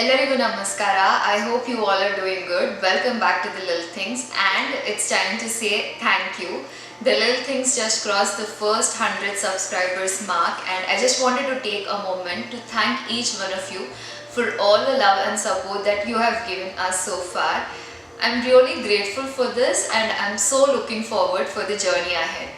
Ellarigu Namaskara. I hope you all are doing good. Welcome back to The Little Things, and it's time to say thank you. The Little Things just crossed the first 100 subscribers mark, and I just wanted to take a moment to thank each one of you for all the love and support that you have given us so far. I'm really grateful for this, and I'm so looking forward for the journey ahead.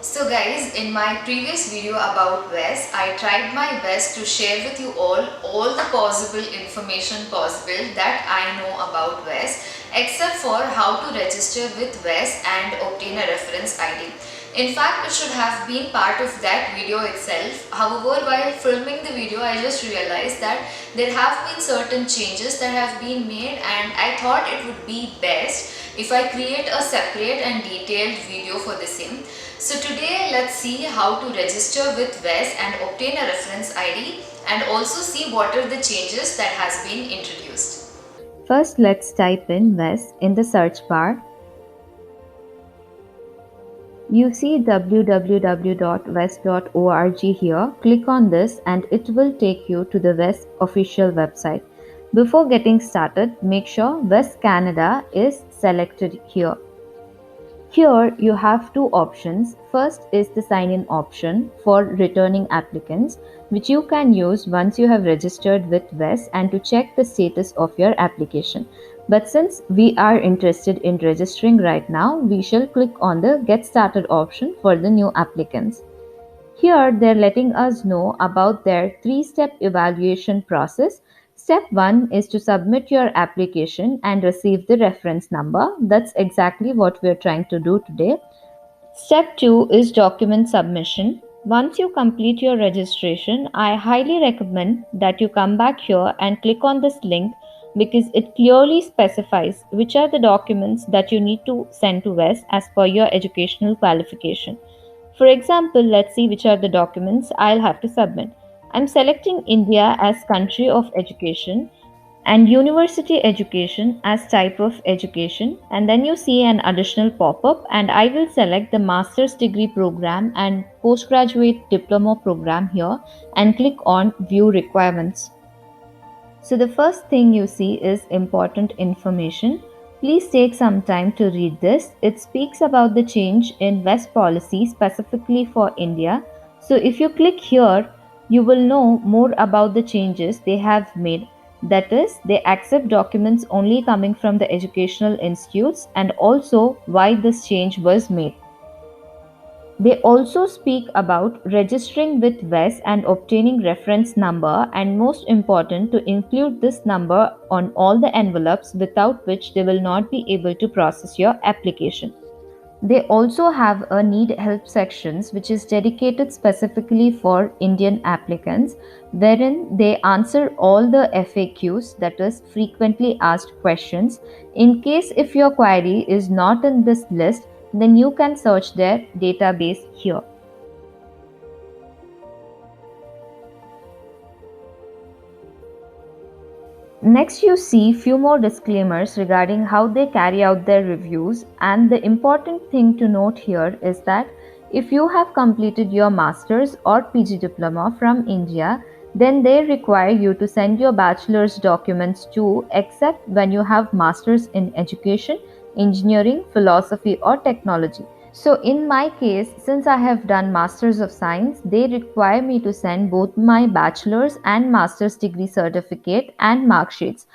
So guys, in my previous video about WES, I tried my best to share with you all the possible information possible that I know about WES, except for how to register with WES and obtain a reference ID. In fact, it should have been part of that video itself. However, while filming the video, I just realized that there have been certain changes that have been made, and I thought it would be best if I create a separate and detailed video for the same. So today let's see how to register with WES and obtain a reference ID, and also see what are the changes that has been introduced. First, let's type in WES in the search bar. You see www.wes.org here. Click on this and it will take you to the WES official website. Before getting started, make sure WES Canada is selected here. Here you have two options. First is the sign-in option for returning applicants, which you can use once you have registered with WES and to check the status of your application. But since we are interested in registering right now, we shall click on the Get Started option for the new applicants. Here they're letting us know about their three-step evaluation process. Step 1 is to submit your application and receive the reference number. That's exactly what we're trying to do today. Step 2 is document submission. Once you complete your registration, I highly recommend that you come back here and click on this link because it clearly specifies which are the documents that you need to send to WES as per your educational qualification. For example, let's see which are the documents I'll have to submit. I'm selecting India as country of education and university education as type of education, and then you see an additional pop-up and I will select the master's degree program and postgraduate diploma program here and click on view requirements. So the first thing you see is important information. Please take some time to read this. It speaks about the change in WES policy specifically for India. So if you click here, you will know more about the changes they have made. That is, they accept documents only coming from the educational institutes and also why this change was made. They also speak about registering with WES and obtaining reference number, and most important to include this number on all the envelopes, without which they will not be able to process your application. They also have a need help sections which is dedicated specifically for Indian applicants, wherein they answer all the FAQs, that is frequently asked questions. In case if your query is not in this list, then you can search their database here. Next, you see few more disclaimers regarding how they carry out their reviews, and the important thing to note here is that if you have completed your master's or PG diploma from India, then they require you to send your bachelor's documents too, except when you have master's in education, engineering, philosophy or technology. So in my case, since I have done Masters of Science, they require me to send both my bachelor's and master's degree certificate and mark sheets.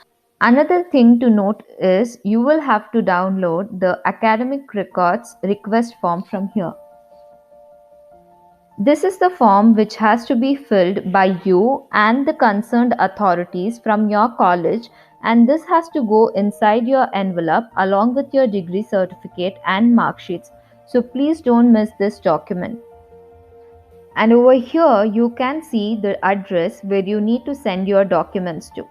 Another thing to note is you will have to download the academic records request form from here. This is the form which has to be filled by you and the concerned authorities from your college, and this has to go inside your envelope along with your degree certificate and mark sheets. So please don't miss this document. And over here you can see the address where you need to send your documents to.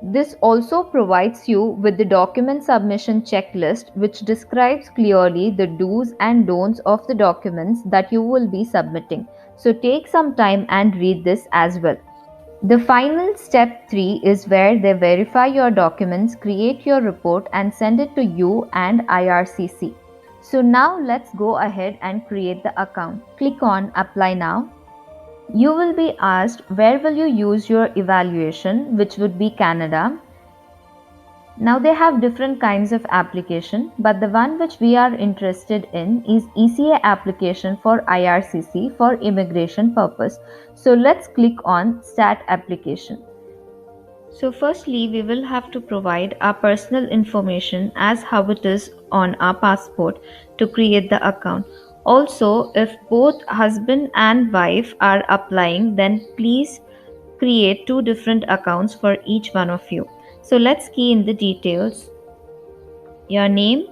This also provides you with the document submission checklist, which describes clearly the do's and don'ts of the documents that you will be submitting. So take some time and read this as well. The final step 3 is where they verify your documents, create your report, and send it to you and IRCC. So now let's go ahead and create the account. Click on Apply Now. You will be asked where will you use your evaluation, which would be Canada. Now they have different kinds of application, but the one which we are interested in is ECA application for IRCC for immigration purpose. So let's click on Start Application. So firstly, we will have to provide our personal information as how it is on our passport to create the account. Also, if both husband and wife are applying, then please create two different accounts for each one of you. So let's key in the details. Your name,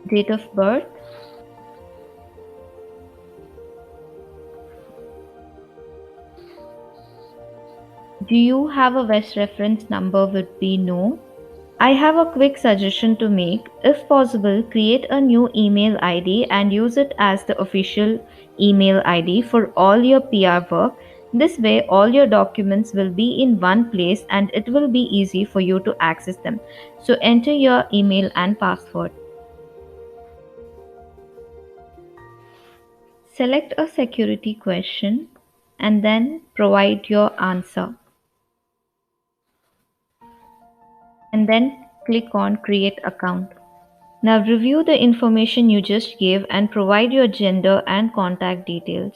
date of birth, do you have a West reference number? Would be no. I have a quick suggestion to make. If possible, create a new email ID and use it as the official email ID for all your PR work. This way, all your documents will be in one place and it will be easy for you to access them. So enter your email and password. Select a security question and then provide your answer. And then click on Create Account. Now review the information you just gave and provide your gender and contact details.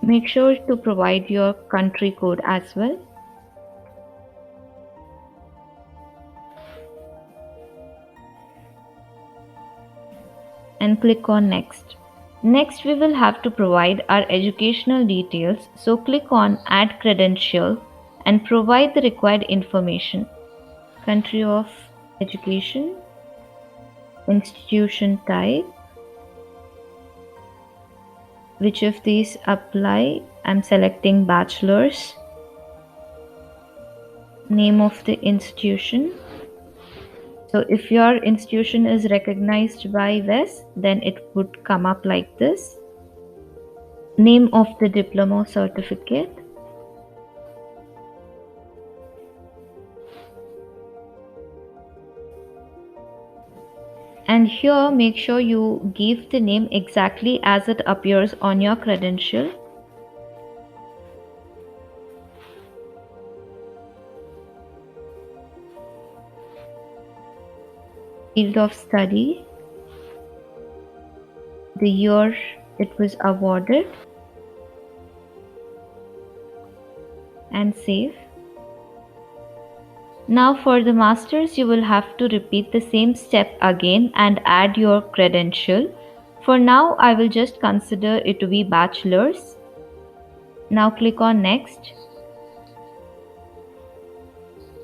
Make sure to provide your country code as well. And click on Next. Next, we will have to provide our educational details. So click on Add Credential and provide the required information. Country of education, institution type, which of these apply? I'm selecting bachelor's. Name of the institution. So if your institution is recognized by WES, then it would come up like this. Name of the diploma or certificate. And here make sure you give the name exactly as it appears on your credential. Field of study, the year it was awarded, and save. Now for the masters, you will have to repeat the same step again and add your credential. For now, I will just consider it to be bachelor's. Now click on Next.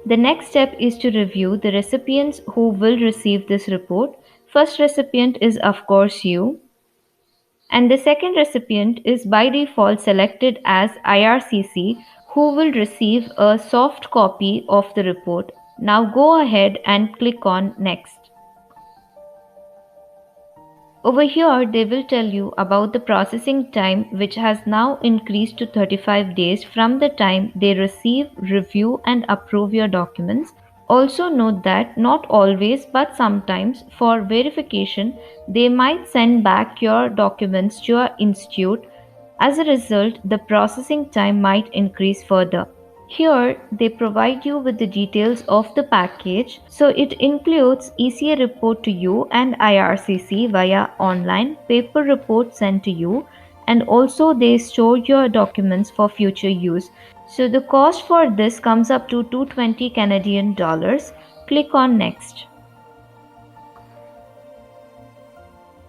The next step is to review the recipients who will receive this report. First recipient is of course you. And the second recipient is by default selected as IRCC, who will receive a soft copy of the report. Now go ahead and click on Next. Over here, they will tell you about the processing time, which has now increased to 35 days from the time they receive, review, and approve your documents. Also note that not always but sometimes for verification, they might send back your documents to your institute. As a result, the processing time might increase further. Here, they provide you with the details of the package. So it includes ECA report to you and IRCC via online, paper report sent to you, and also they store your documents for future use. So the cost for this comes up to 220 Canadian dollars. Click on Next.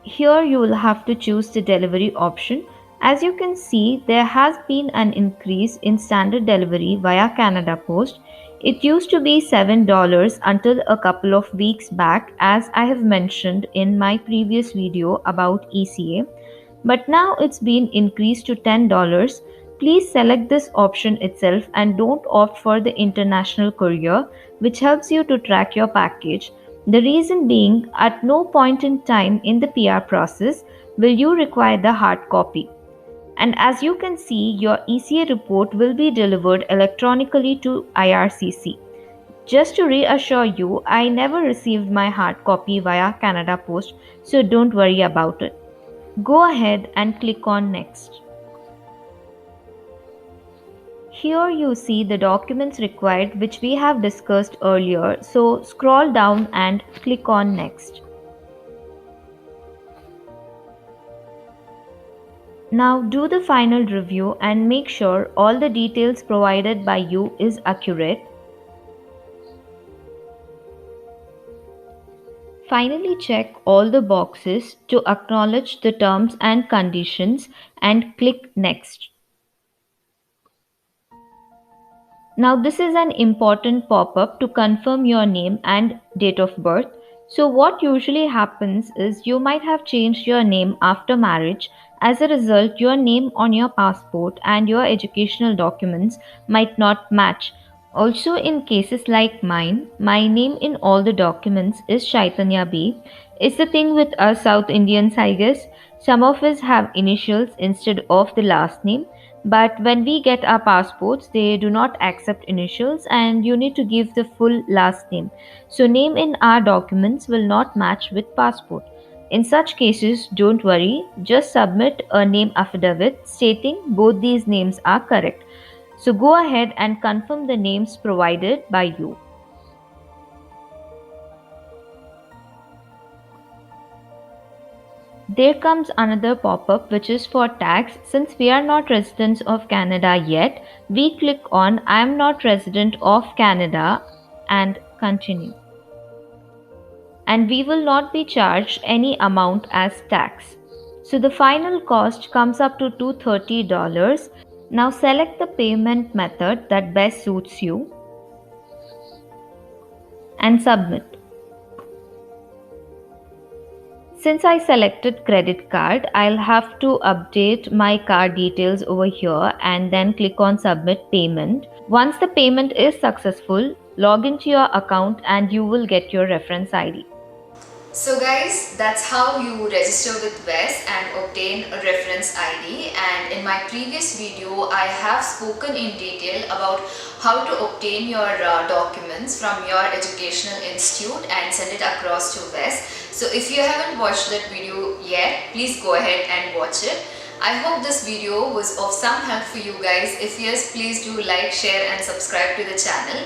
Here you will have to choose the delivery option. As you can see, there has been an increase in standard delivery via Canada Post. It used to be $7 until a couple of weeks back, as I have mentioned in my previous video about ECA, but now it's been increased to $10. Please select this option itself and don't opt for the international courier, which helps you to track your package. The reason being, at no point in time in the PR process will you require the hard copy. And as you can see, your ECA report will be delivered electronically to IRCC. Just to reassure you, I never received my hard copy via Canada Post, so don't worry about it. Go ahead and click on Next. Here you see the documents required which we have discussed earlier, so scroll down and click on Next. Now do the final review and make sure all the details provided by you is accurate. Finally, check all the boxes to acknowledge the terms and conditions and click Next. Now this is an important pop-up to confirm your name and date of birth. So what usually happens is you might have changed your name after marriage. As a result, your name on your passport and your educational documents might not match. Also, in cases like mine, my name in all the documents is Chaitanya B. It's the thing with us South Indians, I guess. Some of us have initials instead of the last name, but when we get our passports, they do not accept initials and you need to give the full last name. So, name in our documents will not match with passport. In such cases, don't worry, just submit a name affidavit stating both these names are correct. So, go ahead and confirm the names provided by you. There comes another pop-up which is for tax. Since we are not residents of Canada yet, we click on I am not resident of Canada and continue. And we will not be charged any amount as tax. So the final cost comes up to $230. Now select the payment method that best suits you and submit. Since I selected credit card, I'll have to update my card details over here and then click on submit payment. Once the payment is successful, log into your account and you will get your reference ID. So guys, that's how you register with WES and obtain a reference ID. And in my previous video, I have spoken in detail about how to obtain your documents from your educational institute and send it across to WES. So if you haven't watched that video yet, please go ahead and watch it. I hope this video was of some help for you guys. If yes, please do like, share and subscribe to the channel.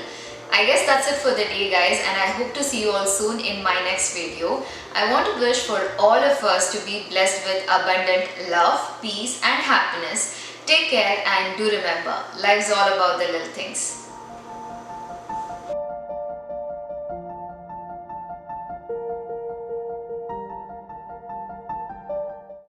I guess that's it for the day guys, and I hope to see you all soon in my next video. I want to wish for all of us to be blessed with abundant love, peace and happiness. Take care and do remember, life's all about the little things.